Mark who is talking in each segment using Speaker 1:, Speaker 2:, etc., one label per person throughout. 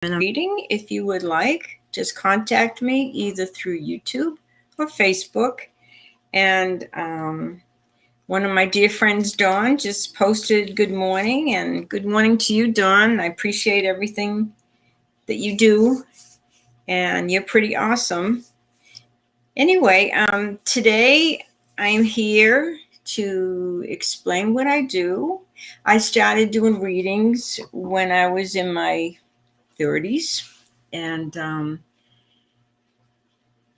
Speaker 1: a reading. If you would like, just contact me either through YouTube or Facebook. And one of my dear friends, Dawn, just posted good morning, and good morning to you, Dawn. I appreciate everything that you do, and you're pretty awesome. Anyway, today I'm here to explain what I do. I started doing readings when I was in my 30s, and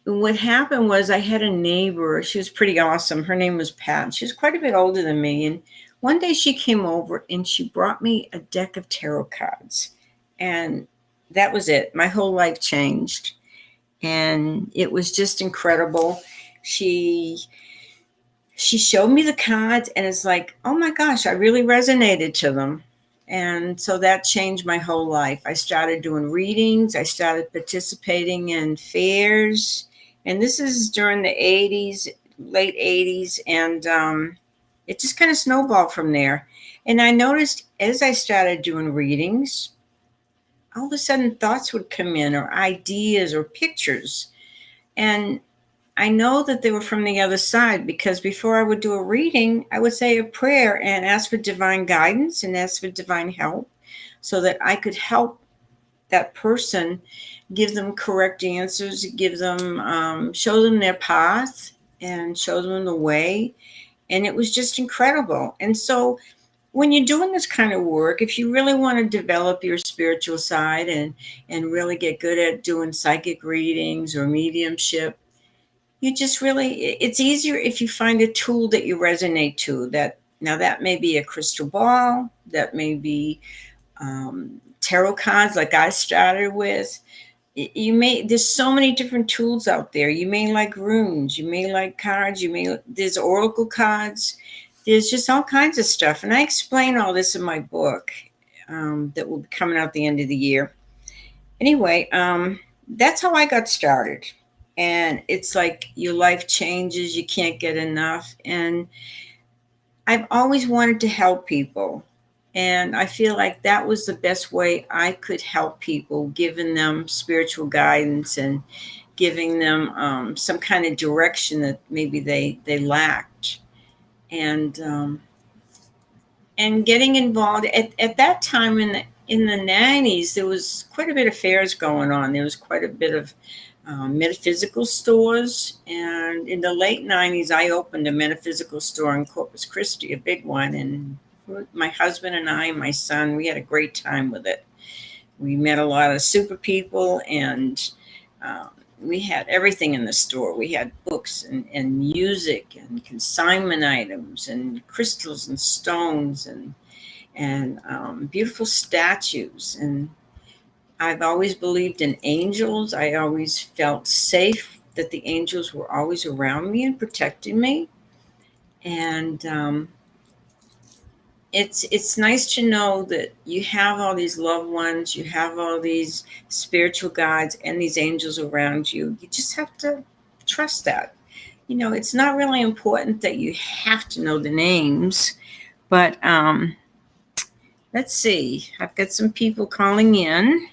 Speaker 1: what happened was I had a neighbor. She was pretty awesome. Her name was Pat. She was quite a bit older than me. And one day she came over and she brought me a deck of tarot cards. And that was it. My whole life changed. And it was just incredible. She showed me the cards, and it's like, oh my gosh, I really resonated to them. And so that changed my whole life. I started doing readings. I started participating in fairs. And this is during the 80s, late 80s. And it just kind of snowballed from there. And I noticed as I started doing readings, all of a sudden thoughts would come in, or ideas, or pictures. And I know that they were from the other side, because before I would do a reading, I would say a prayer and ask for divine guidance and ask for divine help so that I could help that person, give them correct answers, give them, show them their path and show them the way. And it was just incredible. And so when you're doing this kind of work, if you really want to develop your spiritual side and really get good at doing psychic readings or mediumship, you just really, it's easier if you find a tool that you resonate to. That may be a crystal ball, that may be tarot cards like I started with. There's so many different tools out there. You may like runes, you may like cards, there's oracle cards, there's just all kinds of stuff. And I explain all this in my book that will be coming out the end of the year. Anyway, that's how I got started. And it's like your life changes, you can't get enough. And I've always wanted to help people. And I feel like that was the best way I could help people, giving them spiritual guidance and giving them some kind of direction that maybe they lacked. And getting involved at that time in the 90s, there was quite a bit of fairs going on. There was quite a bit of metaphysical stores. And in the late 90s, I opened a metaphysical store in Corpus Christi, a big one. And my husband and I and my son, we had a great time with it. We met a lot of super people, and we had everything in the store. We had books and music and consignment items and crystals and stones and beautiful statues. And I've always believed in angels. I always felt safe that the angels were always around me and protecting me. And it's nice to know that you have all these loved ones, you have all these spiritual guides and these angels around you. You just have to trust that. It's not really important that you have to know the names, but let's see. I've got some people calling in.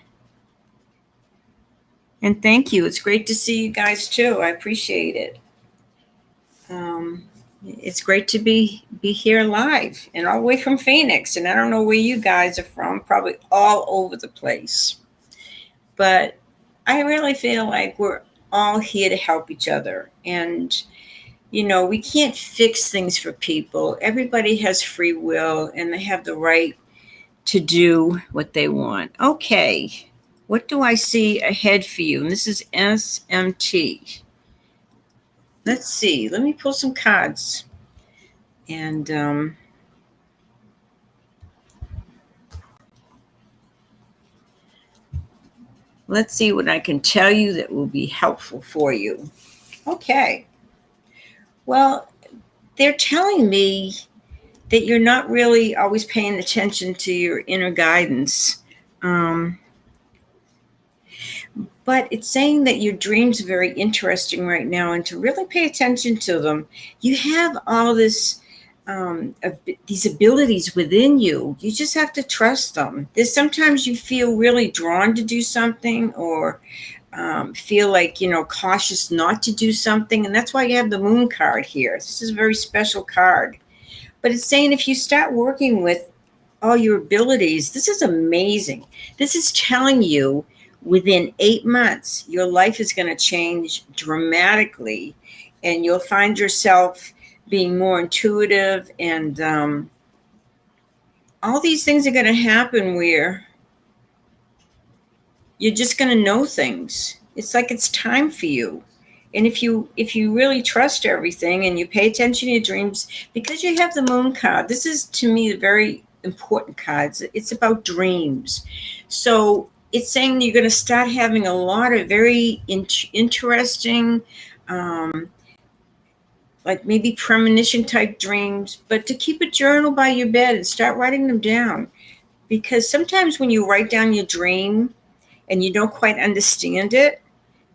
Speaker 1: And thank you. It's great to see you guys too. I appreciate it. It's great to be here live and all the way from Phoenix. And I don't know where you guys are from, probably all over the place. But I really feel like we're all here to help each other. And, we can't fix things for people. Everybody has free will and they have the right to do what they want. Okay. What do I see ahead for you? And this is SMT. Let's see. Let me pull some cards. And let's see what I can tell you that will be helpful for you. Okay. Well, they're telling me that you're not really always paying attention to your inner guidance. But it's saying that your dreams are very interesting right now, and to really pay attention to them. You have all this these abilities within you. You just have to trust them. There's sometimes you feel really drawn to do something, or feel like, cautious not to do something. And that's why you have the moon card here. This is a very special card. But it's saying if you start working with all your abilities, this is amazing. This is telling you within 8 months, your life is going to change dramatically, and you'll find yourself being more intuitive, and all these things are going to happen where you're just going to know things. It's like it's time for you. And if you really trust everything and you pay attention to your dreams, because you have the moon card, this is to me a very important card. It's about dreams. So it's saying you're going to start having a lot of very interesting, um, like maybe premonition type dreams, but to keep a journal by your bed and start writing them down. Because sometimes when you write down your dream and you don't quite understand it,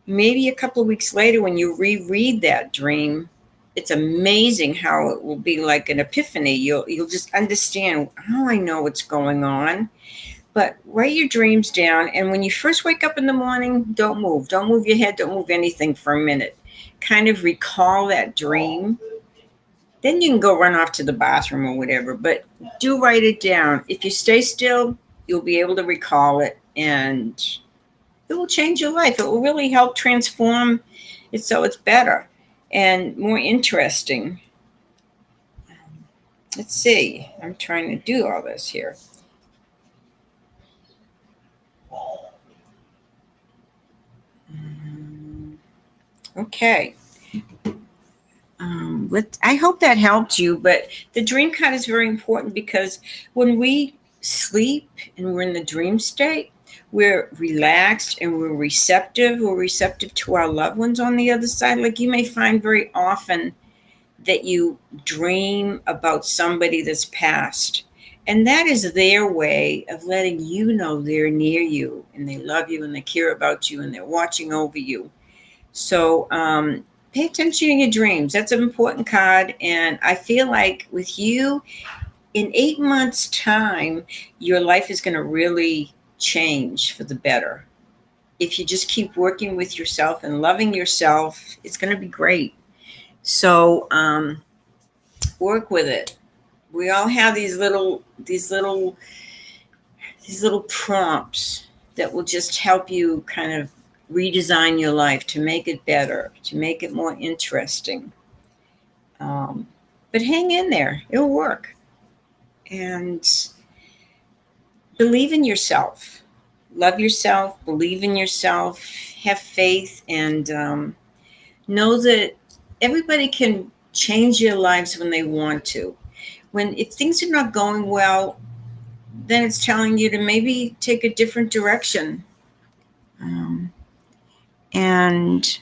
Speaker 1: maybe a couple of weeks later when you reread that dream, it's amazing how it will be like an epiphany. You'll just understand, oh, I know what's going on. But write your dreams down, and when you first wake up in the morning, don't move. Don't move your head, don't move anything for a minute. Kind of recall that dream. Then you can go run off to the bathroom or whatever, but do write it down. If you stay still, you'll be able to recall it, and it will change your life. It will really help transform it so it's better and more interesting. Let's see. I'm trying to do all this here. Okay. I hope that helped you, but the dream card is very important because when we sleep and we're in the dream state, we're relaxed and we're receptive. We're receptive to our loved ones on the other side. Like you may find very often that you dream about somebody that's passed. And that is their way of letting you know they're near you and they love you and they care about you and they're watching over you. So pay attention to your dreams. That's an important card. And I feel like with you, in 8 months' time, your life is going to really change for the better. If you just keep working with yourself and loving yourself, it's going to be great. So work with it. We all have these little prompts that will just help you kind of redesign your life to make it better, to make it more interesting. But hang in there, it'll work. And believe in yourself, love yourself, believe in yourself, have faith, and know that everybody can change their lives when they want to. If things are not going well, then it's telling you to maybe take a different direction. And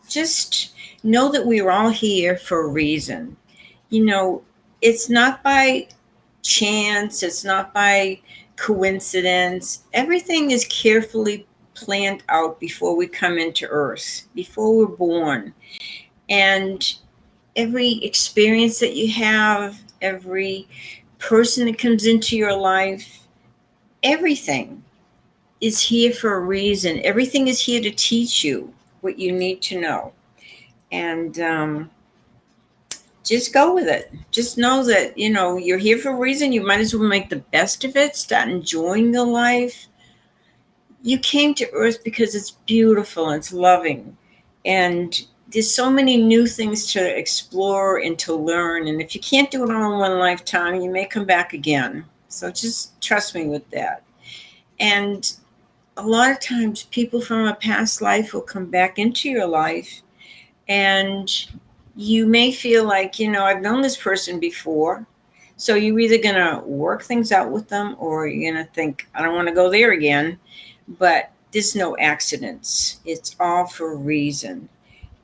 Speaker 1: just know that we're all here for a reason. It's not by chance, it's not by coincidence. Everything is carefully planned out before we come into Earth, before we're born. And every experience that you have, every person that comes into your life, everything is here for a reason. Everything is here to teach you what you need to know. And just go with it. Just know that, you're here for a reason. You might as well make the best of it. Start enjoying the life. You came to Earth because it's beautiful and it's loving. And there's so many new things to explore and to learn. And if you can't do it all in one lifetime, you may come back again. So just trust me with that. And a lot of times people from a past life will come back into your life, and you may feel like, I've known this person before. So you're either going to work things out with them or you're going to think, I don't want to go there again. But there's no accidents. It's all for a reason.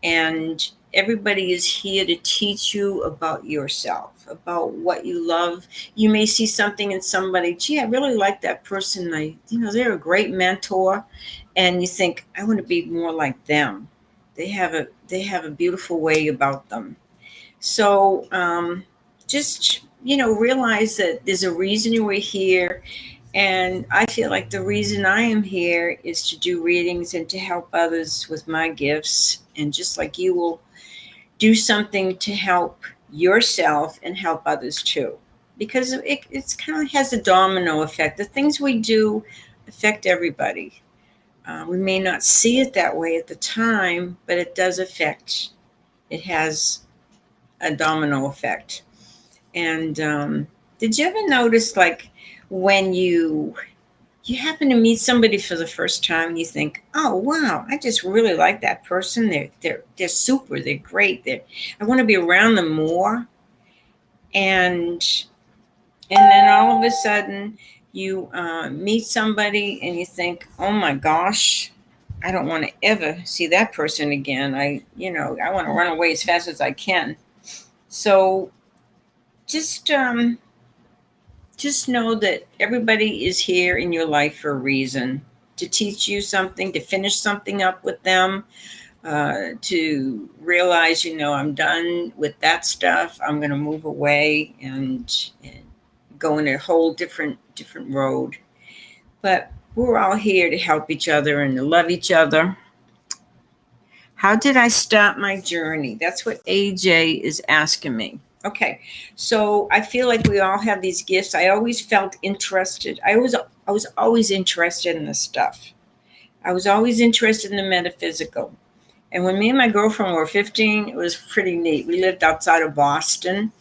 Speaker 1: And everybody is here to teach you about yourself, about what you love. You may see something in somebody, gee, I really like that person. They're a great mentor. And you think, I want to be more like them. They have a beautiful way about them. So just, realize that there's a reason we're here. And I feel like the reason I am here is to do readings and to help others with my gifts. And just like you will do something to help yourself and help others too. Because it's kind of has a domino effect. The things we do affect everybody. We may not see it that way at the time, but it does affect, it has a domino effect. And did you ever notice, like, when you happen to meet somebody for the first time and you think, oh wow, I just really like that person. They're super, they're great. I want to be around them more. And then all of a sudden you meet somebody and you think, oh my gosh, I don't want to ever see that person again. I want to run away as fast as I can. So just um, just know that everybody is here in your life for a reason, to teach you something, to finish something up with them, to realize, I'm done with that stuff. I'm going to move away and go in a whole different road. But we're all here to help each other and to love each other. How did I start my journey? That's what AJ is asking me. Okay, so I feel like we all have these gifts. I always felt interested. I was always interested in this stuff. I was always interested in the metaphysical. And when me and my girlfriend were 15, it was pretty neat. We lived outside of Boston,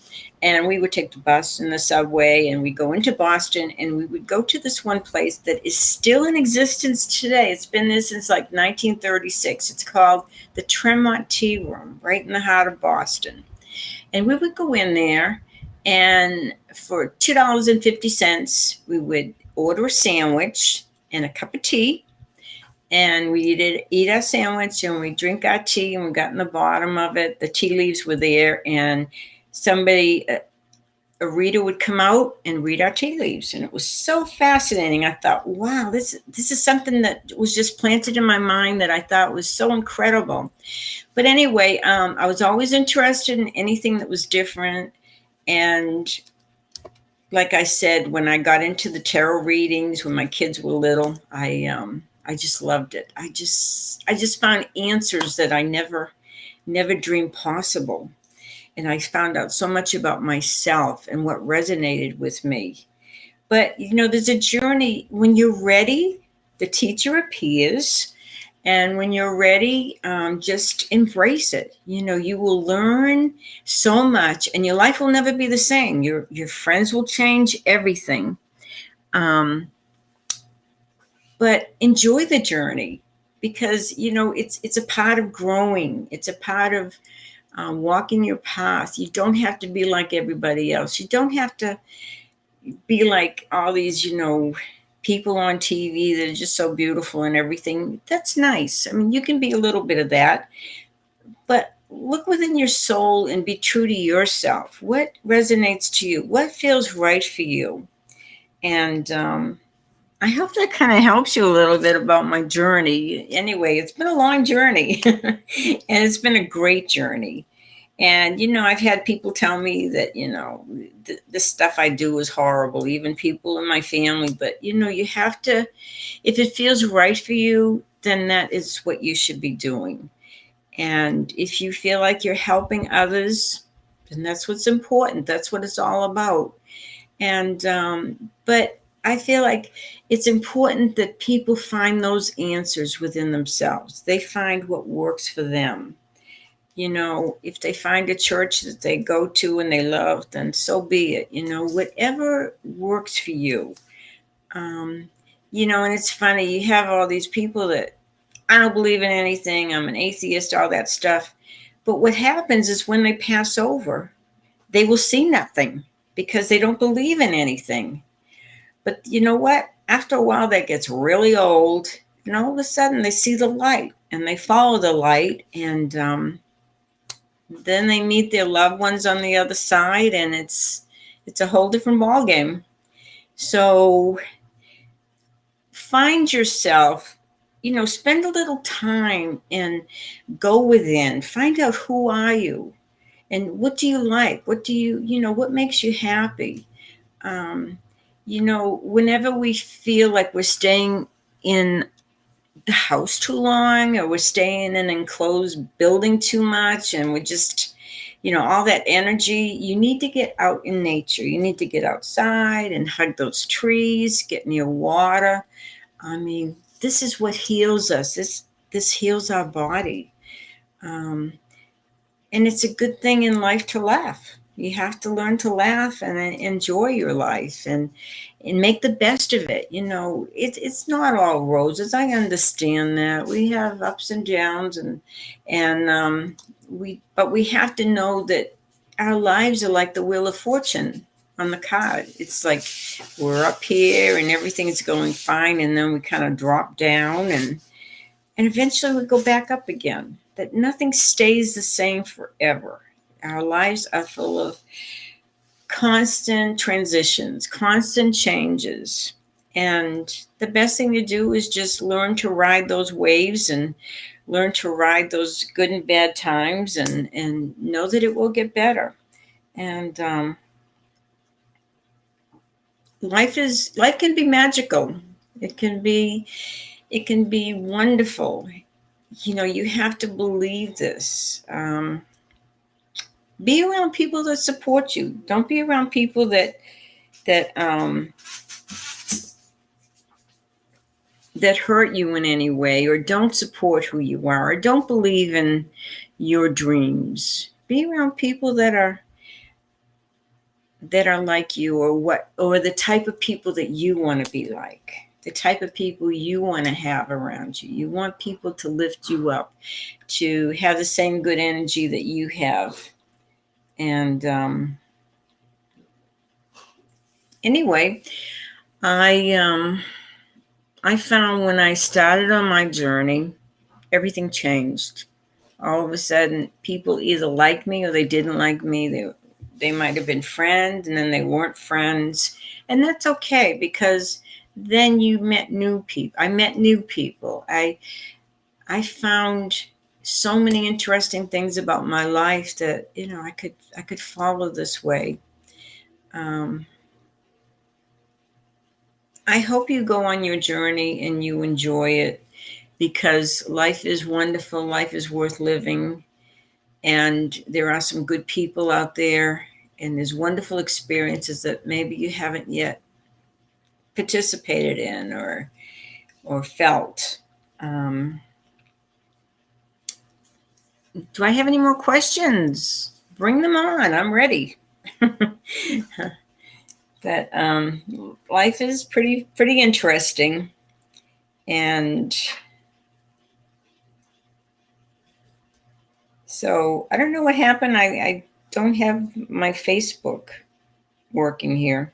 Speaker 1: and we would take the bus and the subway, and we'd go into Boston, and we would go to this one place that is still in existence today. It's been there since like 1936. It's called the Tremont Tea Room, right in the heart of Boston. And we would go in there, and for $2.50, we would order a sandwich and a cup of tea, and we'd eat our sandwich and we drink our tea, and we got in the bottom of it. The tea leaves were there, and somebody, a reader, would come out and read our tea leaves, and it was so fascinating. I thought, wow, this is something that was just planted in my mind that I thought was so incredible. But anyway, I was always interested in anything that was different. And like I said, when I got into the tarot readings when my kids were little, I just loved it. I just found answers that I never dreamed possible. And I found out so much about myself and what resonated with me. But there's a journey. When you're ready, the teacher appears, and when you're ready, just embrace it. You will learn so much, and your life will never be the same. Your friends will change, everything. Um, but enjoy the journey, because it's a part of growing. It's a part of walking your path. You don't have to be like everybody else. You don't have to be like all these, people on TV that are just so beautiful and everything. That's nice. I mean, you can be a little bit of that, but look within your soul and be true to yourself. What resonates to you? What feels right for you? And I hope that kind of helps you a little bit about my journey. Anyway, it's been a long journey and it's been a great journey. And, I've had people tell me that, the stuff I do is horrible, even people in my family. But, you have to, if it feels right for you, then that is what you should be doing. And if you feel like you're helping others, then that's what's important. That's what it's all about. And, but I feel like it's important that people find those answers within themselves. They find what works for them. If they find a church that they go to and they love, then so be it. Whatever works for you. Um, and it's funny, you have all these people that, I don't believe in anything, I'm an atheist, all that stuff. But what happens is when they pass over, they will see nothing because they don't believe in anything. But you know what? After a while, that gets really old, and all of a sudden they see the light and they follow the light, and then they meet their loved ones on the other side, and it's a whole different ballgame. So find yourself, spend a little time and go within, find out who are you, And what do you like? What do what makes you happy? Um, Whenever we feel like we're staying in the house too long, or we're staying in an enclosed building too much, and we're just, all that energy, you need to get out in nature. You need to get outside and hug those trees, get near water. I mean, this is what heals us. This heals our body. Um, and it's a good thing in life to laugh. You have to learn to laugh and enjoy your life, and make the best of it. It's not all roses. I understand that we have ups and downs, but we have to know that our lives are like the wheel of fortune on the card. It's like we're up here and everything's going fine, and then we kind of drop down, and eventually we go back up again. That nothing stays the same forever. Our lives are full of constant transitions, constant changes. And the best thing to do is just learn to ride those waves, and learn to ride those good and bad times, and know that it will get better. And life can be magical. It can be wonderful. You have to believe this. Be around people that support you. Don't be around people that that hurt you in any way, or don't support who you are, or don't believe in your dreams. Be around people that are like you, or the type of people that you want to be like, the type of people you want to have around you. You want people to lift you up, to have the same good energy that you have. And anyway, I found when I started on my journey, everything changed. All of a sudden, people either liked me or they didn't like me. They might have been friends, and then they weren't friends. And that's okay, because then you met new people. I met new people. I found so many interesting things about my life that, I could follow this way. I hope you go on your journey and you enjoy it, because life is wonderful. Life is worth living. And there are some good people out there, and there's wonderful experiences that maybe you haven't yet participated in or felt. Do I have any more questions? Bring them on. I'm ready. But life is pretty interesting, and so I don't know what happened. I don't have my Facebook working here.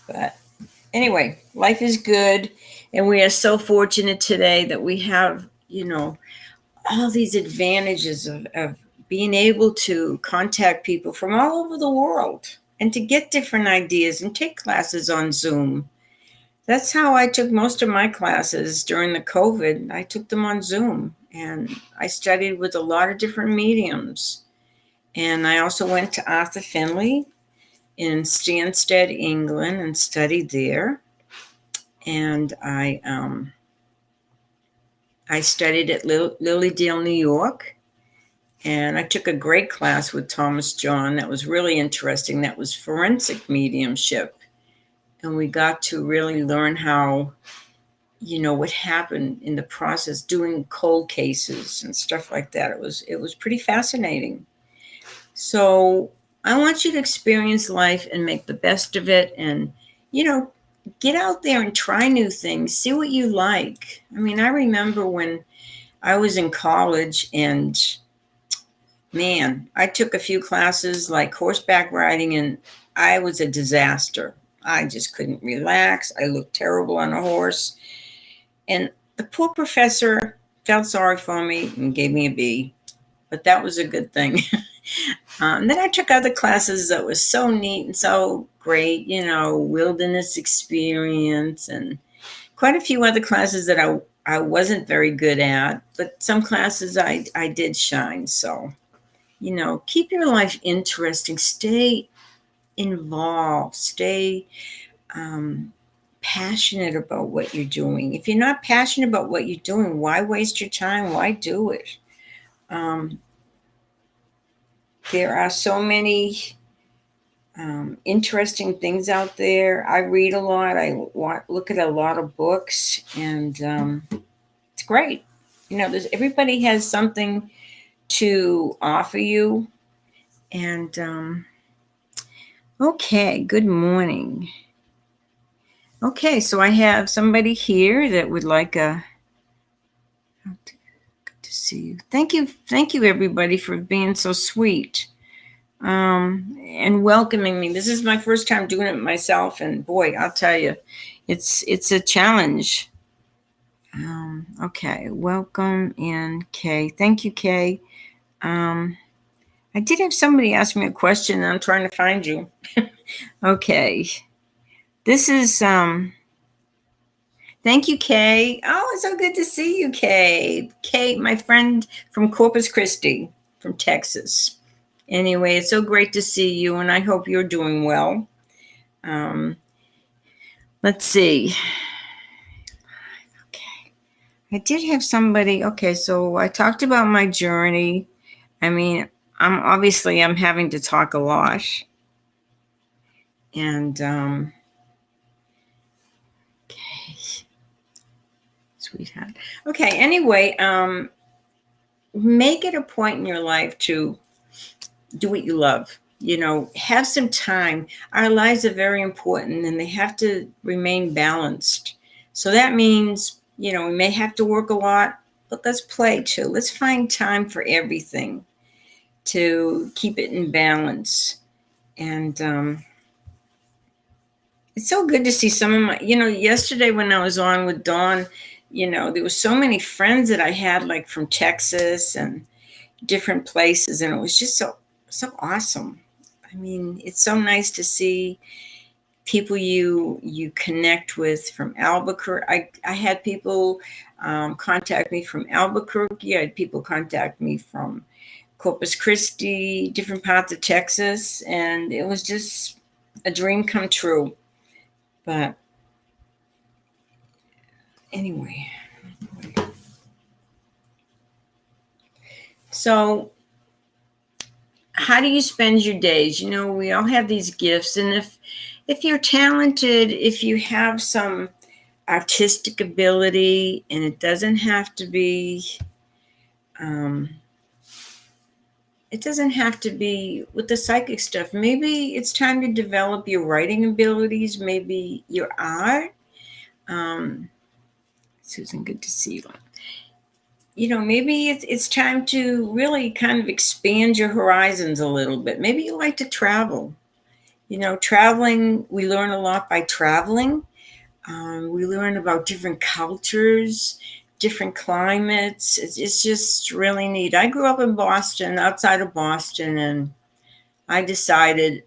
Speaker 1: But anyway, life is good, and we are so fortunate today that we have, all these advantages of being able to contact people from all over the world, and to get different ideas and take classes on Zoom. That's how I took most of my classes during the COVID. I took them on Zoom, and I studied with a lot of different mediums. And I also went to Arthur Findlay in Stansted, England, and studied there. And I studied at Lilydale, New York, and I took a great class with Thomas John that was really interesting. That was forensic mediumship, and we got to really learn how, what happened in the process, doing cold cases and stuff like that. It was pretty fascinating. So I want you to experience life and make the best of it, and get out there and try new things. See what you like. I mean, I remember when I was in college, and man, I took a few classes like horseback riding, and I was a disaster. I just couldn't relax. I looked terrible on a horse. And the poor professor felt sorry for me and gave me a B, but that was a good thing. Then I took other classes that was so neat and so great, wilderness experience, and quite a few other classes that I wasn't very good at, but some classes I did shine. So, keep your life interesting. Stay involved. Stay um, passionate about what you're doing. If you're not passionate about what you're doing, why waste your time? Why do it? Um, there are so many interesting things out there. I read a lot. Look at a lot of books, and it's great. Everybody has something to offer you. And okay, good morning. Okay, so I have somebody here that would like a. Good to see you. Thank you, everybody, for being so sweet and welcoming me. This is my first time doing it myself, and boy, I'll tell you, it's a challenge. Okay, welcome and Kay. Thank you, Kay. I did have somebody ask me a question, and I'm trying to find you. Okay, this is Thank you, Kay. Oh, it's so good to see you, Kay. Kay, my friend from Corpus Christi, from Texas. Anyway, it's so great to see you, and I hope you're doing well. Let's see. Okay. I did have somebody. Okay, so I talked about my journey. I mean, I'm having to talk a lot. And okay. Sweetheart. Okay, anyway, make it a point in your life to do what you love. Have some time. Our lives are very important and they have to remain balanced. So that means, we may have to work a lot, but let's play too. Let's find time for everything to keep it in balance. And it's so good to see some of my, yesterday when I was on with Dawn, there was so many friends that I had like from Texas and different places, and it was just so awesome. I mean, it's so nice to see people you connect with from Albuquerque. I had people contact me from Albuquerque. I had people contact me from Corpus Christi, different parts of Texas, and it was just a dream come true. But anyway, so how do you spend your days? We all have these gifts, and if you're talented, if you have some artistic ability, and it doesn't have to be um, with the psychic stuff. Maybe it's time to develop your writing abilities, maybe your art. Susan, good to see you. Maybe it's time to really kind of expand your horizons a little bit. Maybe you like to travel. Traveling, we learn a lot by traveling. We learn about different cultures, different climates. It's just really neat. I grew up in Boston, outside of Boston, and I decided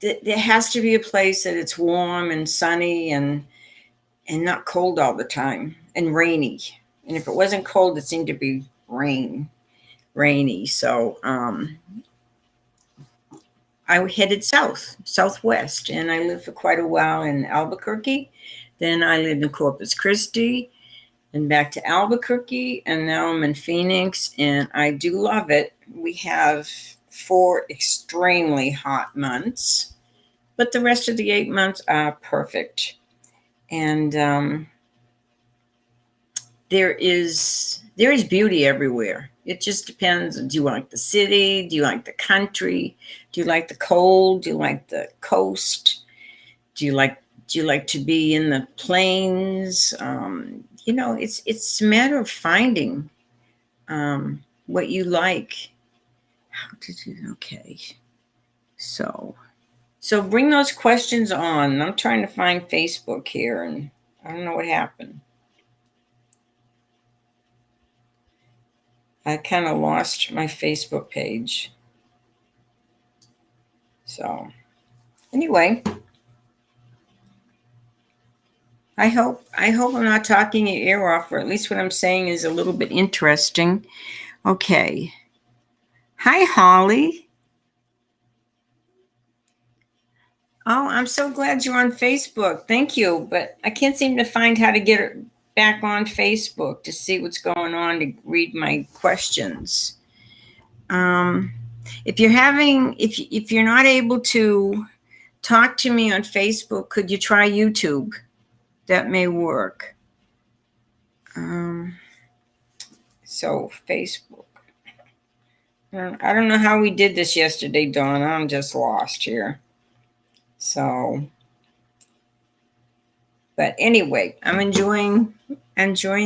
Speaker 1: that there has to be a place that it's warm and sunny and not cold all the time and rainy. And if it wasn't cold, it seemed to be rainy. So I headed southwest, and I lived for quite a while in Albuquerque. Then I lived in Corpus Christi and back to Albuquerque, and now I'm in Phoenix, and I do love it. We have 4 extremely hot months, but the rest of the 8 months are perfect. And there is beauty everywhere. It just depends. Do you like the city? Do you like the country? Do you like the cold? Do you like the coast? Do you like to be in the plains? It's a matter of finding what you like. Okay. So bring those questions on. I'm trying to find Facebook here, and I don't know what happened. I kind of lost my Facebook page. So anyway, I hope I'm not talking your ear off, or at least what I'm saying is a little bit interesting. Okay. Hi, Holly. Oh, I'm so glad you're on Facebook. Thank you. But I can't seem to find how to get back on Facebook to see what's going on to read my questions. Um, if you're not able to talk to me on Facebook, could you try YouTube? That may work. Um, so Facebook. I don't know how we did this yesterday, Dawn. I'm just lost here. So, but anyway, I'm enjoying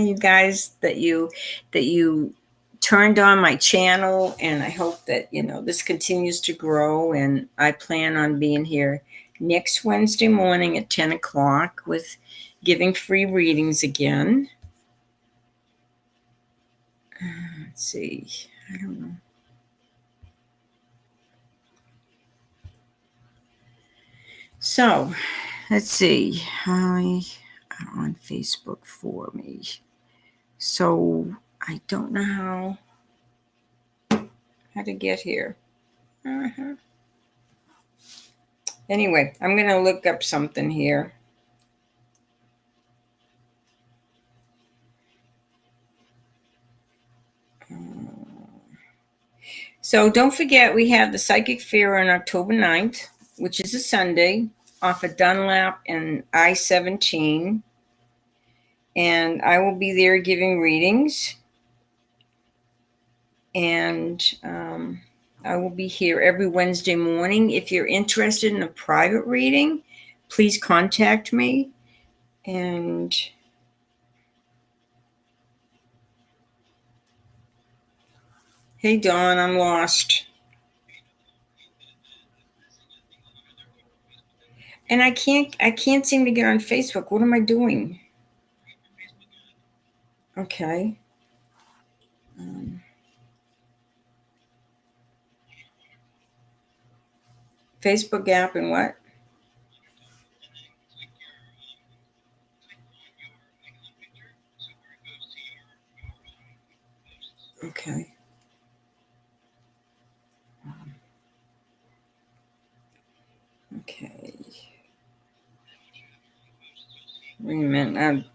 Speaker 1: you guys that you turned on my channel, and I hope that this continues to grow. And I plan on being here next Wednesday morning at 10 o'clock with giving free readings again. Let's see. I don't know. So, let's see. Hi on Facebook for me. So I don't know how to get here. Uh-huh. Anyway, I'm going to look up something here. So don't forget, we have the Psychic Fair on October 9th, which is a Sunday, off of Dunlap and I-17. And I will be there giving readings. And I will be here every Wednesday morning. If you're interested in a private reading, please contact me. And hey, Dawn, I'm lost. And I can't seem to get on Facebook. What am I doing? Okay. Facebook app and what? Okay. Okay. Wait a minute.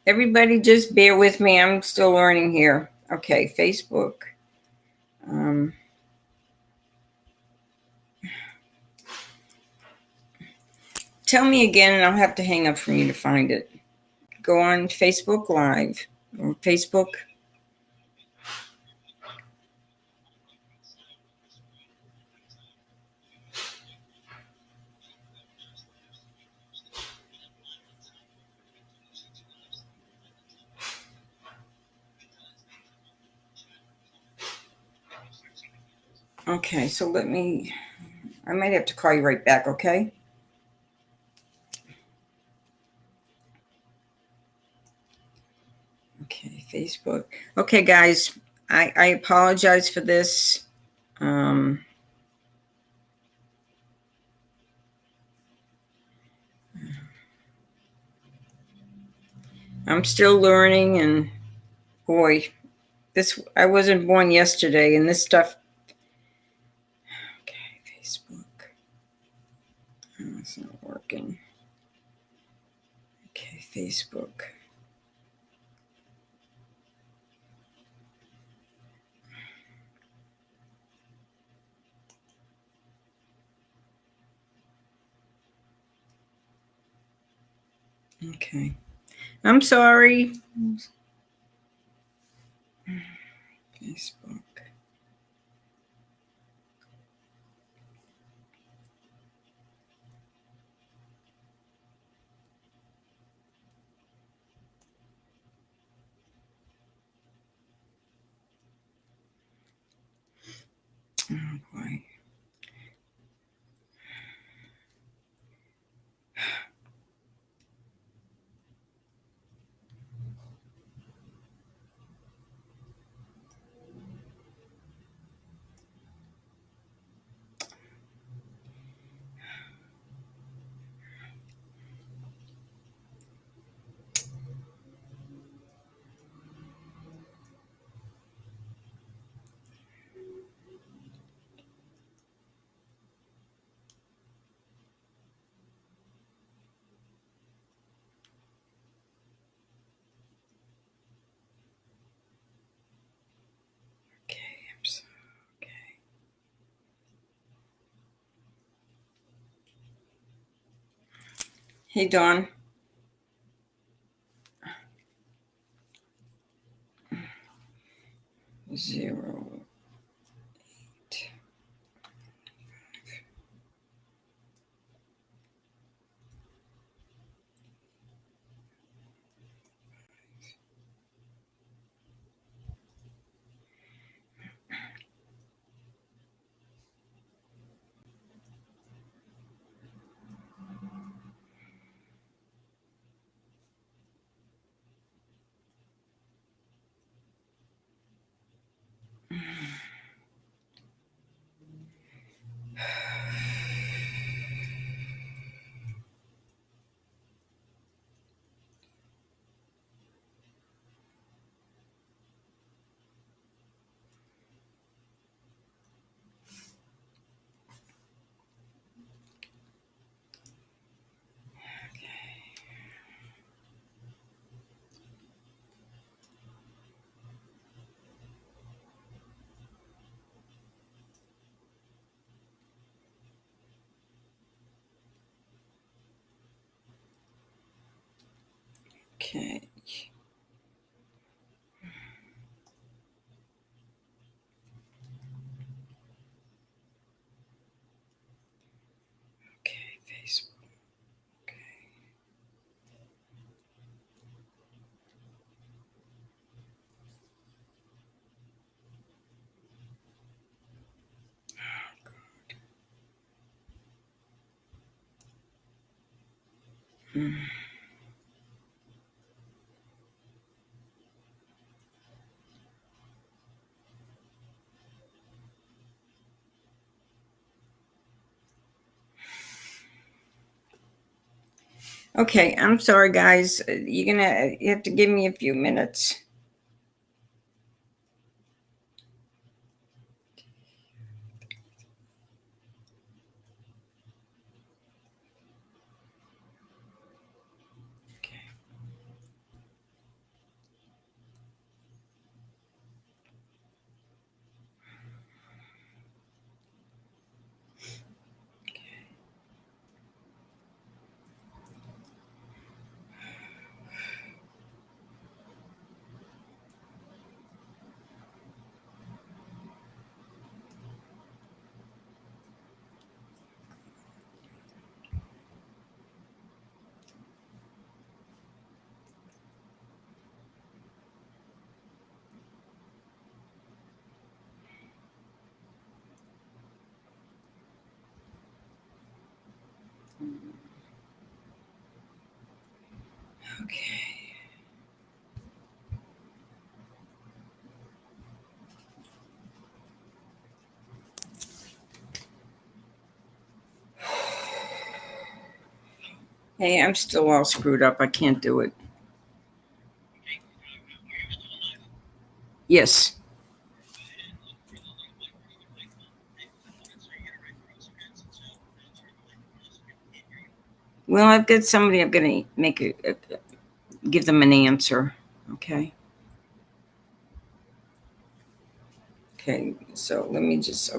Speaker 1: Everybody just bear with me. I'm still learning here. Okay, Facebook. Um, Tell me again, and I'll have to hang up from you to find it. Go on Facebook Live or Facebook. Okay, so I might have to call you right back, okay? Okay, Facebook. Okay, guys, I apologize for this. Um, I'm still learning, and boy, I wasn't born yesterday, and this stuff. Okay, Facebook. Oh, it's not working. Okay, Facebook. Okay. I'm sorry. Facebook. Oh boy. Hey, Dawn. 0. Okay. Okay, Facebook. Okay, I'm sorry, guys. You have to give me a few minutes. Okay. Hey, I'm still all screwed up. I can't do it. Yes. Well, I've got somebody. I'm going to give them an answer. Okay. Okay. So let me just.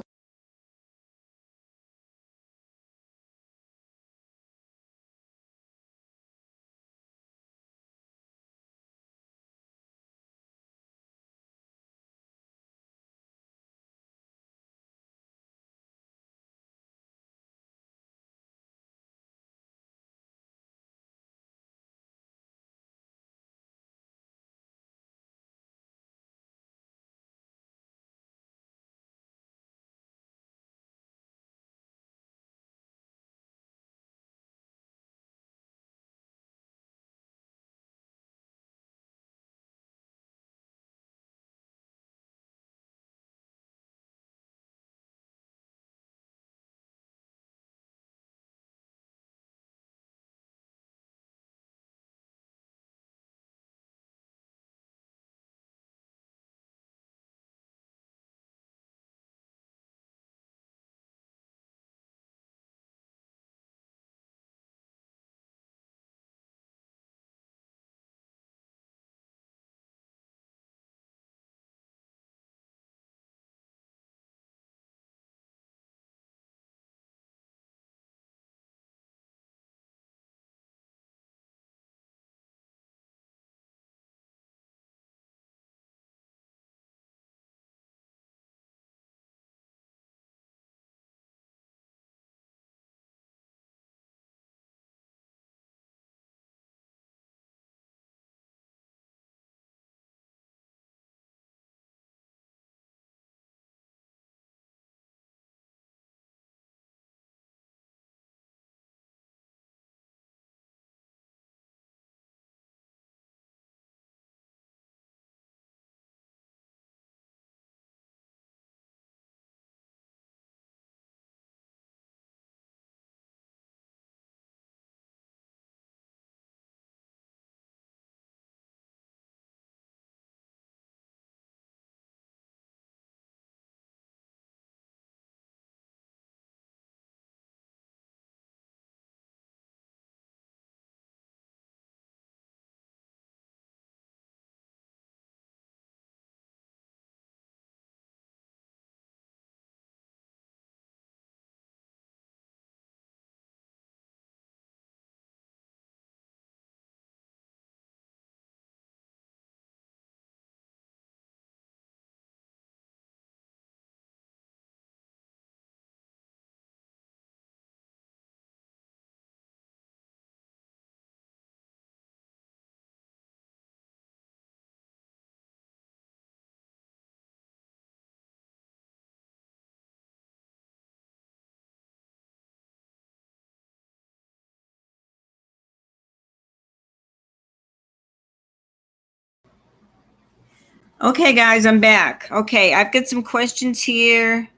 Speaker 1: Okay, guys, I'm back. Okay, I've got some questions here.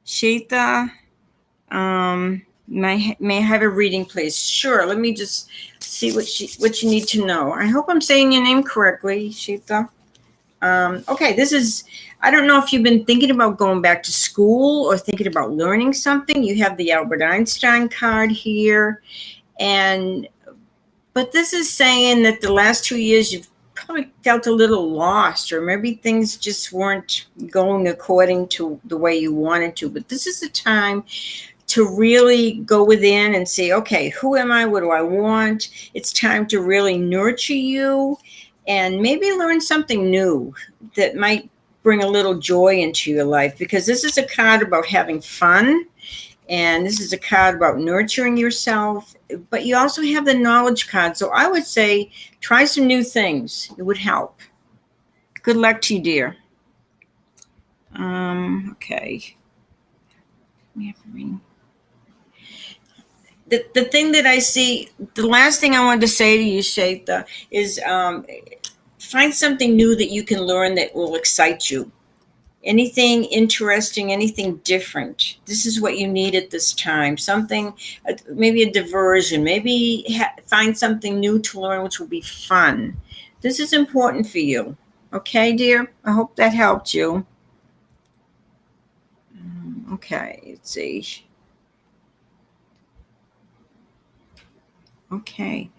Speaker 1: Sheeta, may I have a reading, please? Sure. Let me just see what you need to know. I hope I'm saying your name correctly, Sheeta. Okay, this is. I don't know if you've been thinking about going back to school or thinking about learning something. You have the Albert Einstein card here, but this is saying that the last 2 years you've probably felt a little lost, or maybe things just weren't going according to the way you wanted to. But this is the time to really go within and say, okay, who am I? What do I want? It's time to really nurture you and maybe learn something new that might bring a little joy into your life, because this is a card about having fun. And this is a card about nurturing yourself, but you also have the knowledge card. So I would say try some new things. It would help. Good luck to you, dear. Okay. The thing that I see, the last thing I wanted to say to you, Shaita, is find something new that you can learn that will excite you. Anything interesting, anything different. This is what you need at this time. Something, maybe a diversion, maybe find something new to learn, which will be fun. This is important for you. Okay, dear? I hope that helped you. Okay, let's see. Okay.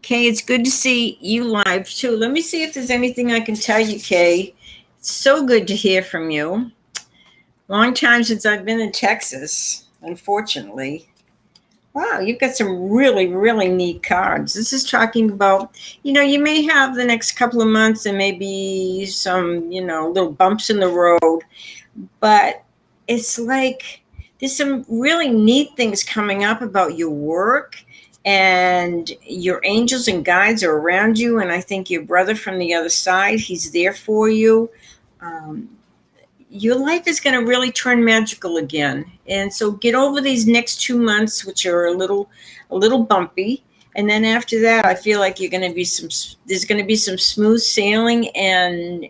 Speaker 1: Kay, it's good to see you live too. Let me see if there's anything I can tell you, Kay. It's so good to hear from you. Long time since I've been in Texas, unfortunately. Wow, you've got some really, really neat cards. This is talking about, you may have the next couple of months and maybe some, little bumps in the road, but it's like there's some really neat things coming up about your work, and your angels and guides are around you. And I think your brother from the other side, he's there for you. Um, your life is going to really turn magical again. And so get over these next 2 months, which are a little bumpy. And then after that, I feel like there's going to be some smooth sailing, and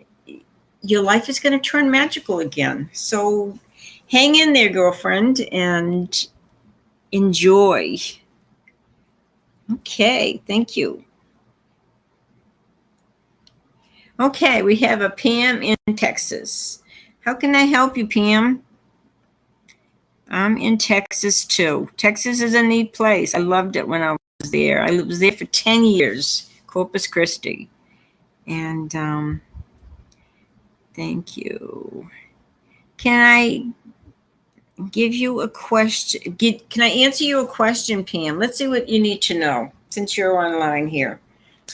Speaker 1: your life is going to turn magical again. So hang in there, girlfriend, and enjoy. Okay, thank you. Okay, we have a Pam in Texas. How can I help you, Pam? I'm in Texas too. Texas is a neat place. I loved it when I was there. I was there for 10 years, Corpus Christi. And thank you. Can I give you a question? Can I answer you a question, Pam? Let's see what you need to know since you're online here.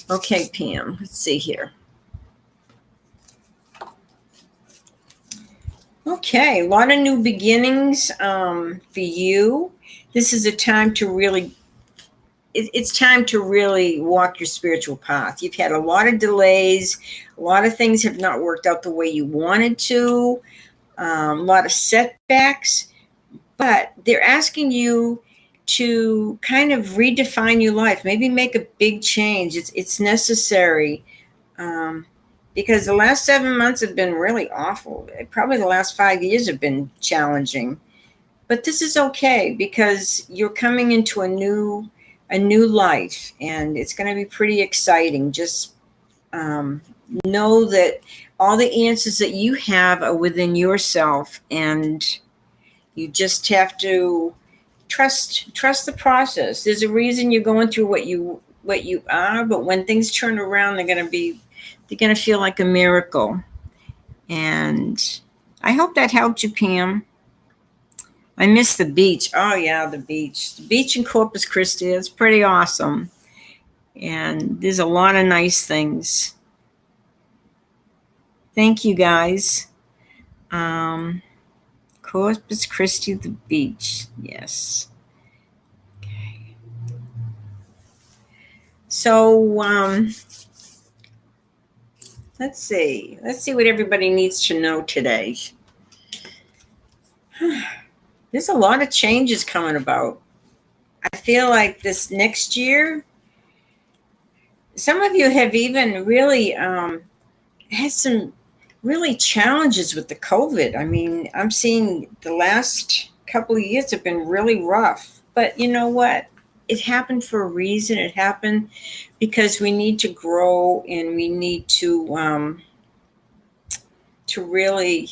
Speaker 1: Okay, Pam, let's see here. Okay, a lot of new beginnings for you. This is a time to really, it's time to really walk your spiritual path. You've had a lot of delays. A lot of things have not worked out the way you wanted to. A lot of setbacks, but they're asking you to kind of redefine your life, maybe make a big change. It's necessary. Because the last 7 months have been really awful. Probably the last 5 years have been challenging. But this is okay, because you're coming into a new life, and it's going to be pretty exciting. Just know that all the answers that you have are within yourself, and you just have to trust the process. There's a reason you're going through what you are, but when things turn around, they're going to feel like a miracle. And I hope that helped you, Pam. I miss the beach. Oh, yeah, the beach. The beach in Corpus Christi, it's pretty awesome. And there's a lot of nice things. Thank you, guys. Corpus Christi, the beach. Yes. Okay. So, let's see what everybody needs to know today. There's a lot of changes coming about. I feel like this next year, some of you have even really had some really challenges with the COVID. I mean, I'm seeing the last couple of years have been really rough. But you know what? It happened for a reason. It happened because we need to grow and we need to really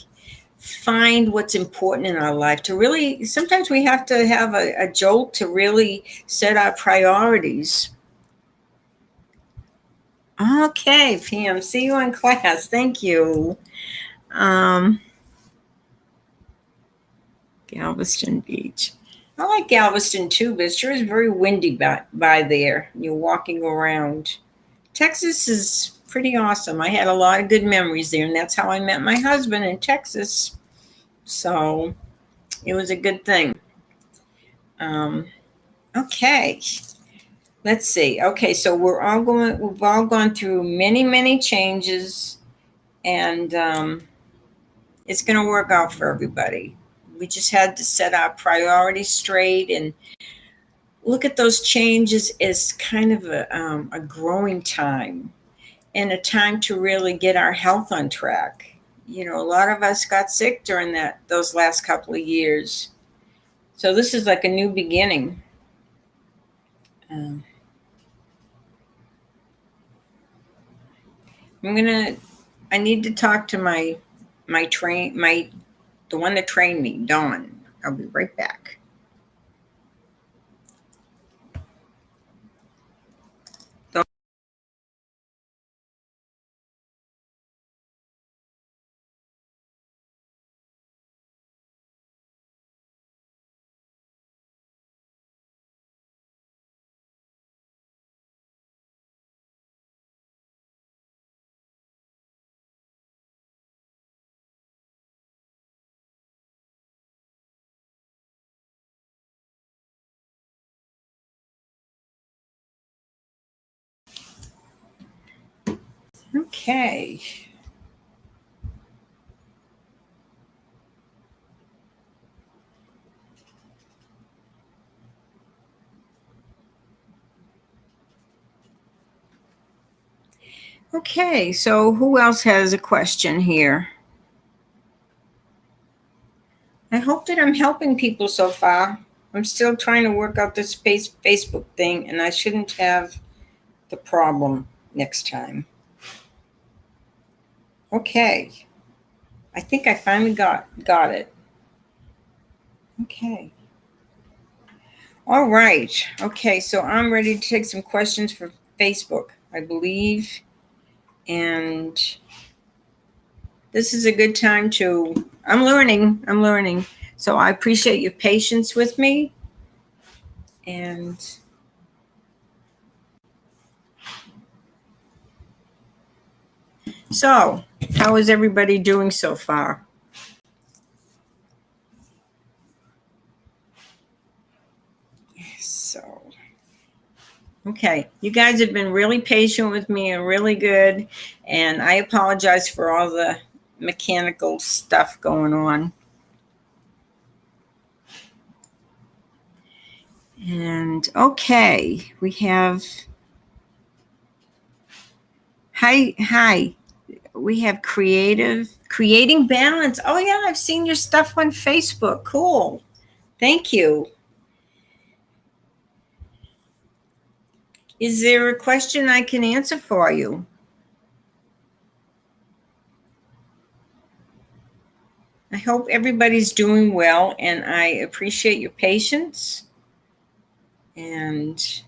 Speaker 1: find what's important in our life. To really, sometimes we have to have a jolt to really set our priorities. Okay, Pam, see you in class. Thank you. Um, Galveston Beach. I like Galveston too, but it sure is very windy by there. You're walking around. Texas is pretty awesome. I had a lot of good memories there, and that's how I met my husband in Texas. So it was a good thing. Um, okay, let's see. Okay, so we've all gone through many, many changes, and it's going to work out for everybody. We just had to set our priorities straight and look at those changes as kind of a growing time and a time to really get our health on track. You know, a lot of us got sick during those last couple of years. So this is like a new beginning. Um, I need to talk to the one that trained me, Dawn. I'll be right back. Okay. Okay, so who else has a question here? I hope that I'm helping people so far. I'm still trying to work out this Facebook thing, and I shouldn't have the problem next time. Okay. I think I finally got it. Okay. All right. Okay, so I'm ready to take some questions for Facebook, I believe. And this is a good time I'm learning. So I appreciate your patience with me. And so, how is everybody doing so far? So, okay, you guys have been really patient with me and really good. And I apologize for all the mechanical stuff going on. And okay, we have, hi. We have creating balance. Oh yeah, I've seen your stuff on Facebook. Cool. Thank you. Is there a question I can answer for you? I hope everybody's doing well, and I appreciate your patience. And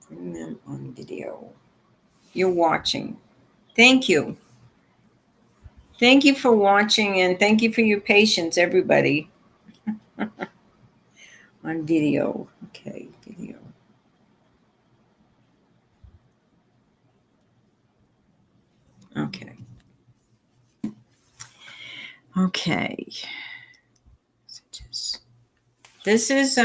Speaker 1: bring them on video. You're watching. Thank you. Thank you for watching, and thank you for your patience, everybody. On video. Okay, video. Okay. Okay. This is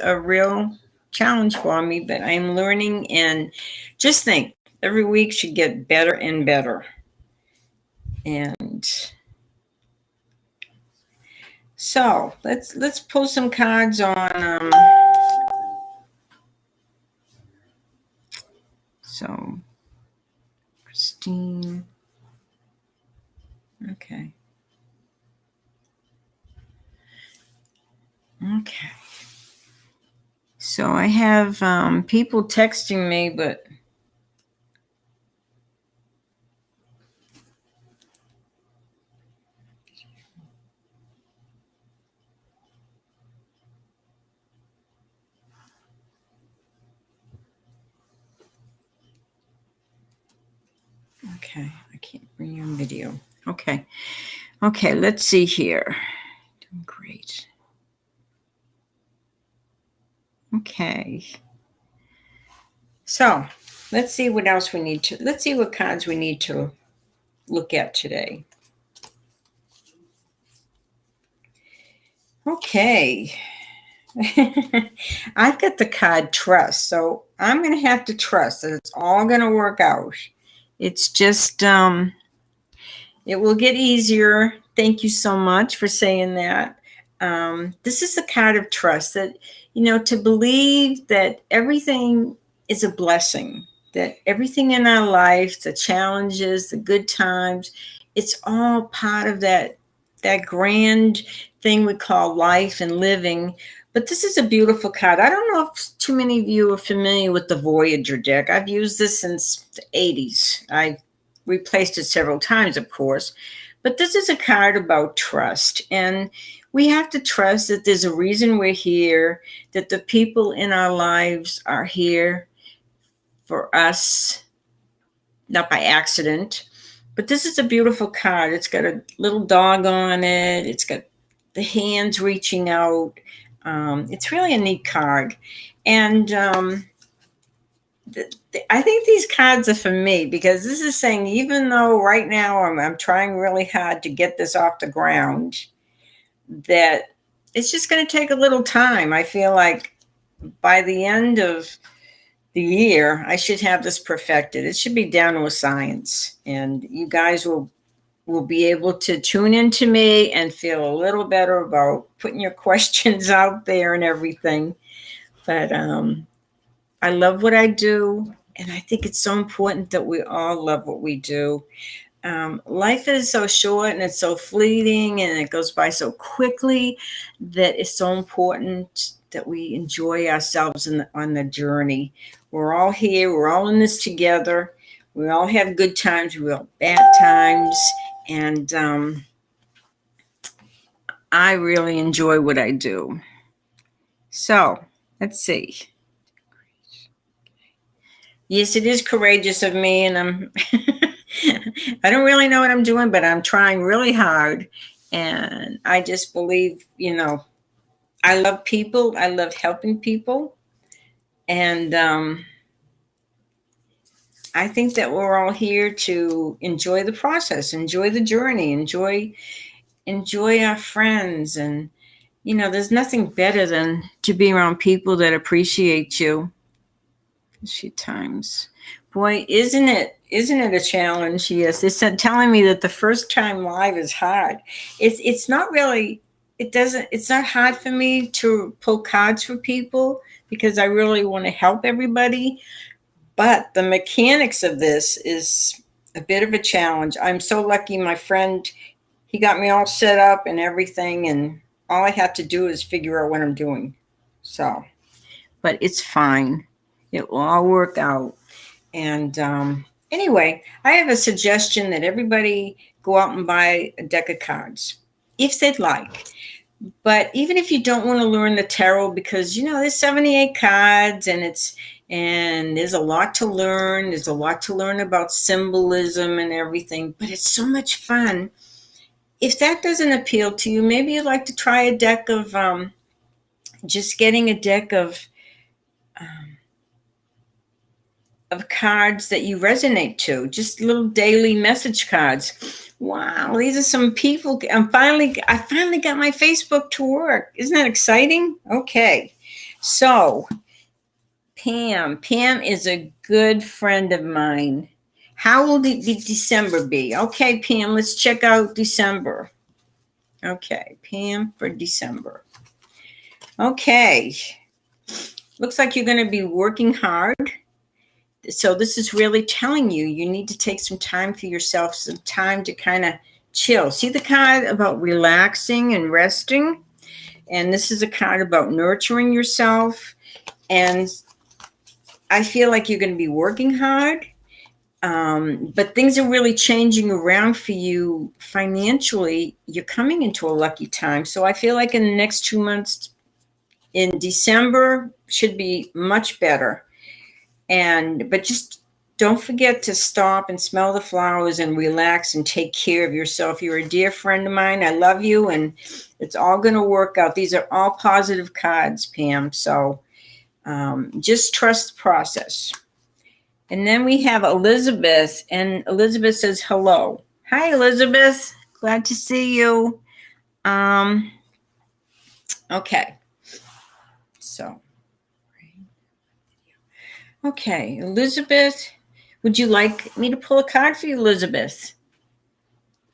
Speaker 1: a real challenge for me, but I'm learning, and just think every week should get better and better. And so let's pull some cards on So, Christine. Okay. Okay. So I have people texting me, but okay, I can't bring you on video. Okay. Okay, let's see here. Doing great. Okay. So let's see what else we need to, let's see what cards we need to look at today. Okay. I've got the card trust, so I'm going to have to trust that it's all going to work out. It's just, it will get easier. Thank you so much for saying that. This is the card of trust that, to believe that everything is a blessing, that everything in our life, the challenges, the good times, it's all part of that grand thing we call life and living. But this is a beautiful card. I don't know if too many of you are familiar with the Voyager deck. I've used this since the 80s. I've replaced it several times, of course. But this is a card about trust. And we have to trust that there's a reason we're here, that the people in our lives are here for us, not by accident. But this is a beautiful card. It's got a little dog on it. It's got the hands reaching out. It's really a neat card. And I think these cards are for me because this is saying, even though right now I'm trying really hard to get this off the ground, that it's just going to take a little time. I feel like by the end of the year, I should have this perfected. It should be down to a science, and you guys will be able to tune into me and feel a little better about putting your questions out there and everything. But I love what I do, and I think it's so important that we all love what we do. Life is so short and it's so fleeting and it goes by so quickly that it's so important that we enjoy ourselves on the journey. We're all here, we're all in this together. We all have good times, we all have bad times, and I really enjoy what I do. So, let's see. Yes, it is courageous of me, and I'm I don't really know what I'm doing, but I'm trying really hard. And I just believe, I love people. I love helping people. And I think that we're all here to enjoy the process, enjoy the journey, enjoy our friends. And, there's nothing better than to be around people that appreciate you. A few times. Boy, isn't it a challenge? Yes, they said telling me that the first time live is hard. It's not really. It's not hard for me to pull cards for people because I really want to help everybody. But the mechanics of this is a bit of a challenge. I'm so lucky. My friend, he got me all set up and everything, and all I have to do is figure out what I'm doing. So, but it's fine. It will all work out. And anyway, I have a suggestion that everybody go out and buy a deck of cards if they'd like. But even if you don't want to learn the tarot, because there's 78 cards and there's a lot to learn. There's a lot to learn about symbolism and everything, but it's so much fun. If that doesn't appeal to you, maybe you'd like to try a deck of just getting a deck of cards that you resonate to, just little daily message cards. Wow, these are some people. I finally got my Facebook to work. Isn't that exciting? Okay. So, Pam is a good friend of mine. How will the December be? Okay, Pam, let's check out December. Okay, Pam for December. Okay. Looks like you're going to be working hard. So this is really telling you, you need to take some time for yourself, some time to kind of chill. See the card about relaxing and resting? And this is a card about nurturing yourself. And I feel like you're going to be working hard, but things are really changing around for you financially. You're coming into a lucky time. So I feel like in the next 2 months, in December, should be much better. But just don't forget to stop and smell the flowers and relax and take care of yourself. You're a dear friend of mine. I love you, and it's all going to work out. These are all positive cards, Pam. So just trust the process. And then we have Elizabeth, and Elizabeth says hello. Hi, Elizabeth. Glad to see you. Okay. So, okay, Elizabeth, would you like me to pull a card for you, Elizabeth?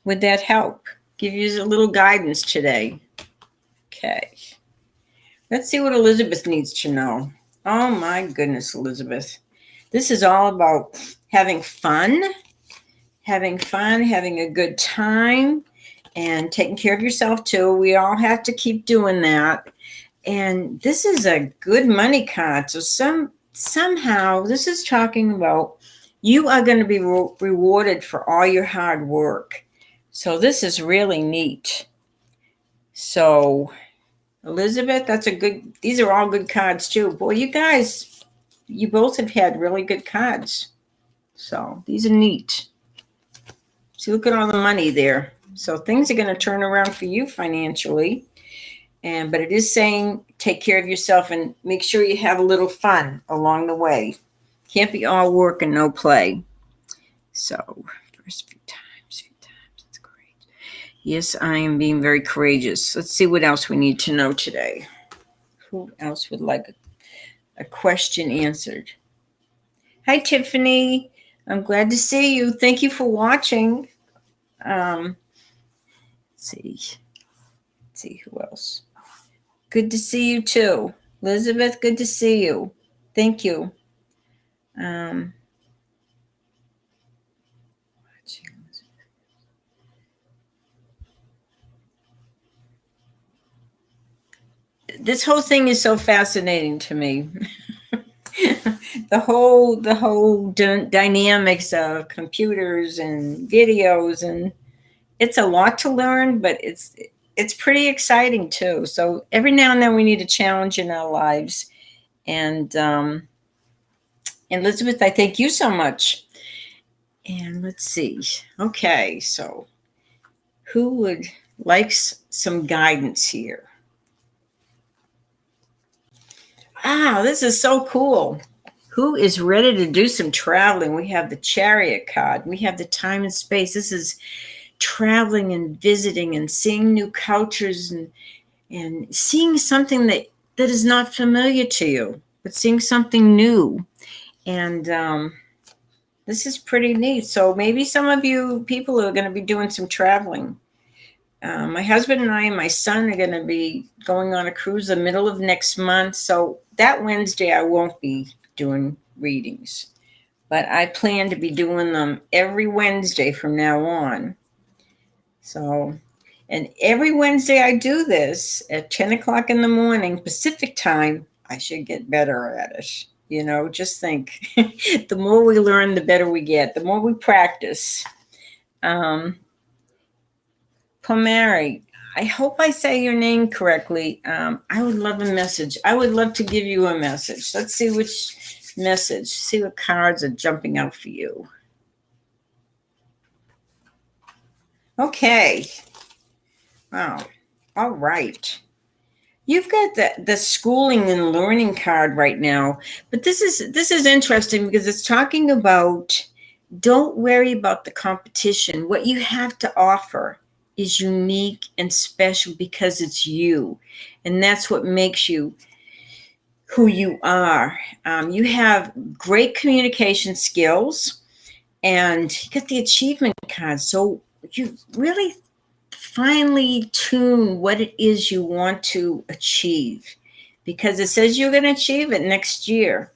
Speaker 1: Would that help? Give you a little guidance today. Okay. Let's see what Elizabeth needs to know. Oh my goodness, Elizabeth. This is all about having fun, having a good time, and taking care of yourself too. We all have to keep doing that. And this is a good money card. So somehow this is talking about you are going to be rewarded for all your hard work. So this is really neat. So Elizabeth, these are all good cards too. Boy, you guys, you both have had really good cards. So these are neat. See, look at all the money there. So things are going to turn around for you financially. But it is saying take care of yourself and make sure you have a little fun along the way. Can't be all work and no play. So first few times. That's great. Yes, I am being very courageous. Let's see what else we need to know today. Who else would like a question answered? Hi, Tiffany. I'm glad to see you. Thank you for watching. Let's see who else. Good to see you too. Elizabeth, good to see you. Thank you. This whole thing is so fascinating to me. the whole dynamics of computers and videos, and it's a lot to learn, but it's pretty exciting too. So every now and then we need a challenge in our lives. And Elizabeth, I thank you so much. And let's see. Okay, so who would like some guidance here? This is so cool. Who is ready to do some traveling? We have the Chariot card. We have the time and space. This is traveling and visiting and seeing new cultures and seeing something that is not familiar to you, but seeing something new. And this is pretty neat. So maybe some of you people are going to be doing some traveling. My husband and I and my son are going to be going on a cruise the middle of next month. So that Wednesday, I won't be doing readings, but I plan to be doing them every Wednesday from now on. So, and every Wednesday I do this at 10 o'clock in the morning, Pacific time. I should get better at it. Just think, the more we learn, the better we get, the more we practice. Pomari, I hope I say your name correctly. I would love a message. I would love to give you a message. Let's see which message. See what cards are jumping out for you. Okay. Wow. All right. You've got the schooling and learning card right now, but this is interesting because it's talking about don't worry about the competition. What you have to offer is unique and special because it's you, and that's what makes you who you are. You have great communication skills, and you get the achievement card. So you really finely tune what it is you want to achieve, because it says you're going to achieve it next year.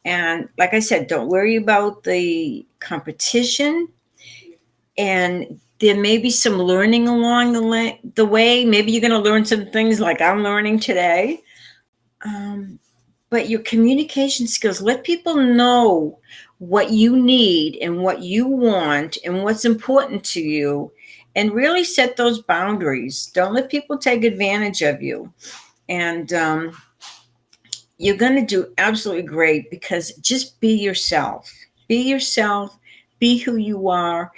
Speaker 1: And like I said, don't worry about the competition. And there may be some learning along the way. Maybe you're going to learn some things like I'm learning today. Um, but your communication skills, let people know what you need and what you want and what's important to you, and really set those boundaries. Don't let people take advantage of you. And you're going to do absolutely great, because just be yourself. Be yourself, be who you are,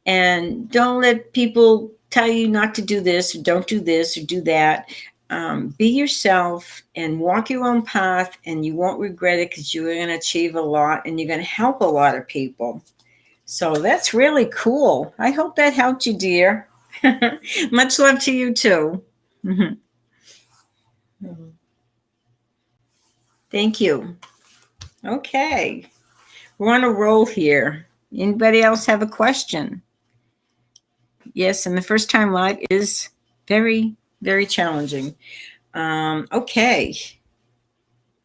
Speaker 1: and don't let people tell you not to do this, or don't do this, or do that. Be yourself and walk your own path, and you won't regret it, because you're going to achieve a lot and you're going to help a lot of people. So that's really cool. I hope that helped you, dear. Much love to you too. Thank you. Okay. We're on a roll here. Anybody else have a question? Yes, and the first time live is very, very challenging. Okay.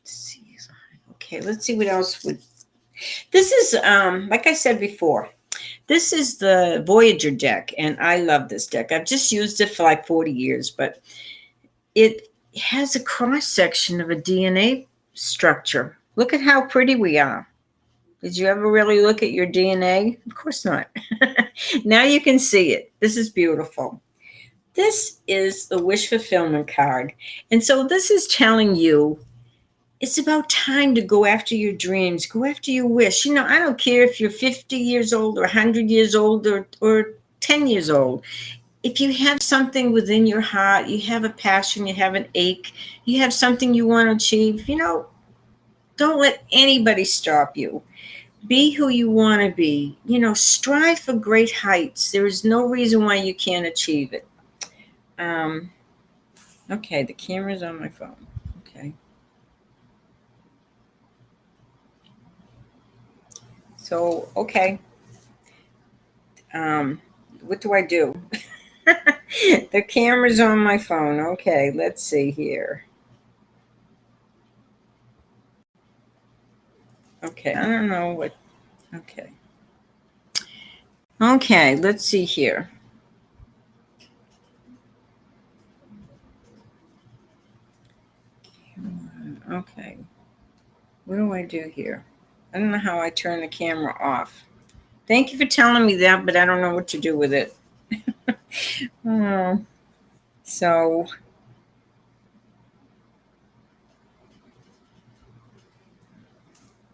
Speaker 1: Let's see what else would. This is, like I said before, this is the Voyager deck, and I love this deck. I've just used it for like 40 years, but it has a cross section of a DNA structure. Look at how pretty we are. Did you ever really look at your DNA? Of course not. Now you can see it. This is beautiful. This is the wish fulfillment card. And so this is telling you it's about time to go after your dreams, go after your wish. You know, I don't care if you're 50 years old or 100 years old or 10 years old. If you have something within your heart, you have a passion, you have an ache, you have something you want to achieve, don't let anybody stop you. Be who you want to be. Strive for great heights. There is no reason why you can't achieve it. Okay, the camera's on my phone. Okay. So, okay. What do I do? The camera's on my phone. Okay, let's see here. Okay, I don't know what. Okay. Okay, let's see here. Okay. What do I do here? I don't know how I turn the camera off. Thank you for telling me that, but I don't know what to do with it. So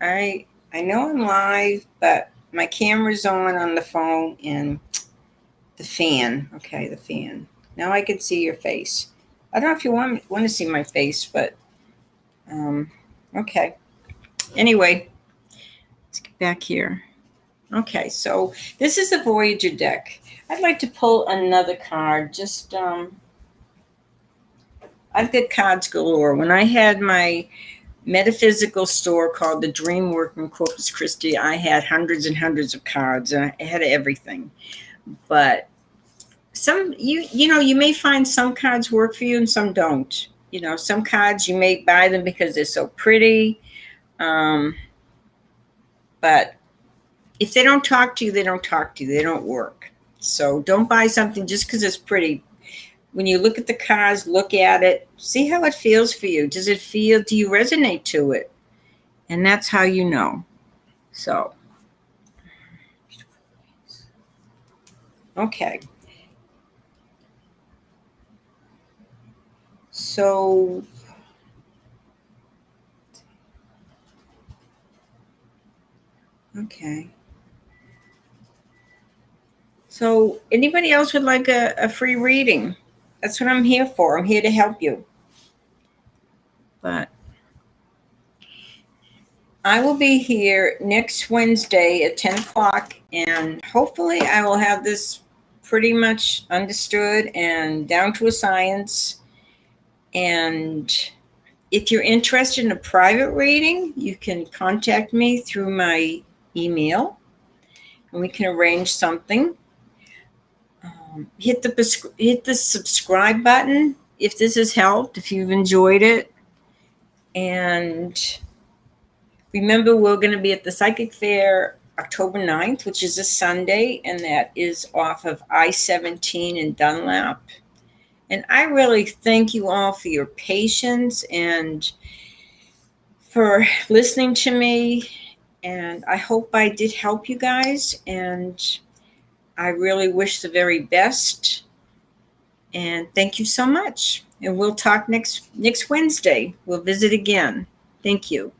Speaker 1: I know I'm live, but my camera's on the phone, and the fan. Okay, the fan. Now I can see your face. I don't know if you want to see my face, but okay. Anyway, let's get back here. Okay, so this is the Voyager deck. I'd like to pull another card. Just I've got cards galore. When I had my metaphysical store called the Dream Work in Corpus Christi, I had hundreds and hundreds of cards, and I had everything. But some you may find some cards work for you and some don't. Some cards you may buy them because they're so pretty, but if they don't talk to you, they don't talk to you. They don't work. So don't buy something just because it's pretty. When you look at the cards, look at it, see how it feels for you. Do you resonate to it? And that's how you know. So, okay. So, okay. So, anybody else would like a free reading? That's what I'm here for. I'm here to help you. But I will be here next Wednesday at 10 o'clock, and hopefully I will have this pretty much understood and down to a science. And if you're interested in a private reading, you can contact me through my email, and we can arrange something. Hit the subscribe button if this has helped, if you've enjoyed it. And Remember, we're going to be at the Psychic Fair October 9th, which is a Sunday, and that is off of I-17 in Dunlap. And I really thank you all for your patience and for listening to me. And I hope I did help you guys. And I really wish the very best. And thank you so much. And we'll talk next Wednesday. We'll visit again. Thank you.